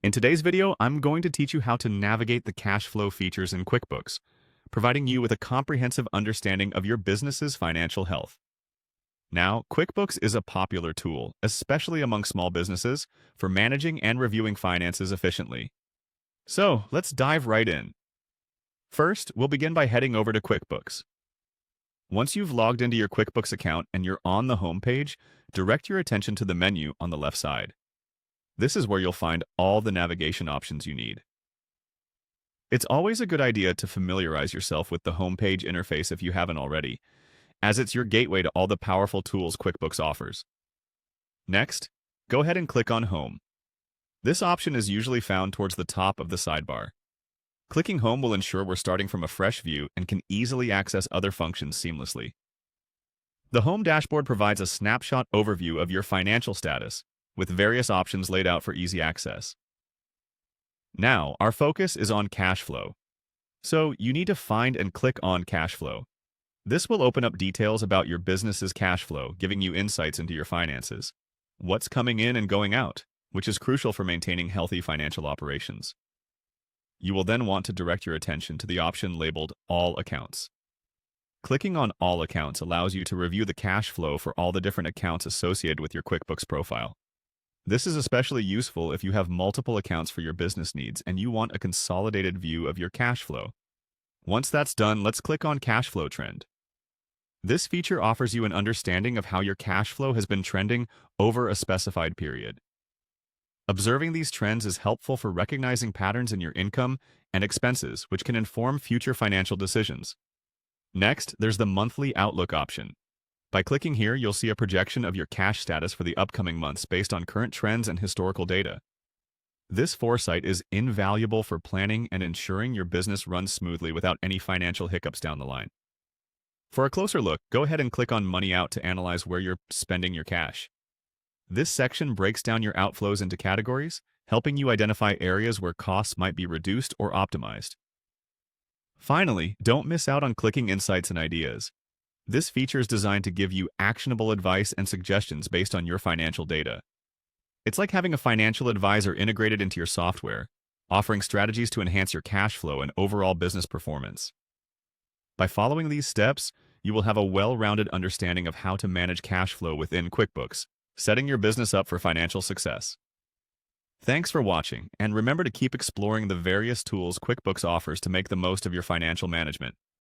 In today's video, I'm going to teach you how to navigate the cash flow features in QuickBooks, providing you with a comprehensive understanding of your business's financial health. Now, QuickBooks is a popular tool, especially among small businesses, for managing and reviewing finances efficiently. So, let's dive right in. First, we'll begin by heading over to QuickBooks. Once you've logged into your QuickBooks account and you're on the home page, direct your attention to the menu on the left side. This is where you'll find all the navigation options you need. It's always a good idea to familiarize yourself with the homepage interface if you haven't already, as it's your gateway to all the powerful tools QuickBooks offers. Next, go ahead and click on Home. This option is usually found towards the top of the sidebar. Clicking Home will ensure we're starting from a fresh view and can easily access other functions seamlessly. The Home dashboard provides a snapshot overview of your financial status, with various options laid out for easy access. Now, our focus is on cash flow. So, you need to find and click on Cash Flow. This will open up details about your business's cash flow, giving you insights into your finances, what's coming in and going out, which is crucial for maintaining healthy financial operations. You will then want to direct your attention to the option labeled All Accounts. Clicking on All Accounts allows you to review the cash flow for all the different accounts associated with your QuickBooks profile. This is especially useful if you have multiple accounts for your business needs and you want a consolidated view of your cash flow. Once that's done, let's click on Cash Flow Trend. This feature offers you an understanding of how your cash flow has been trending over a specified period. Observing these trends is helpful for recognizing patterns in your income and expenses, which can inform future financial decisions. Next, there's the Monthly Outlook option. By clicking here, you'll see a projection of your cash status for the upcoming months based on current trends and historical data. This foresight is invaluable for planning and ensuring your business runs smoothly without any financial hiccups down the line. For a closer look, go ahead and click on Money Out to analyze where you're spending your cash. This section breaks down your outflows into categories, helping you identify areas where costs might be reduced or optimized. Finally, don't miss out on clicking Insights and Ideas. This feature is designed to give you actionable advice and suggestions based on your financial data. It's like having a financial advisor integrated into your software, offering strategies to enhance your cash flow and overall business performance. By following these steps, you will have a well-rounded understanding of how to manage cash flow within QuickBooks, setting your business up for financial success. Thanks for watching, and remember to keep exploring the various tools QuickBooks offers to make the most of your financial management.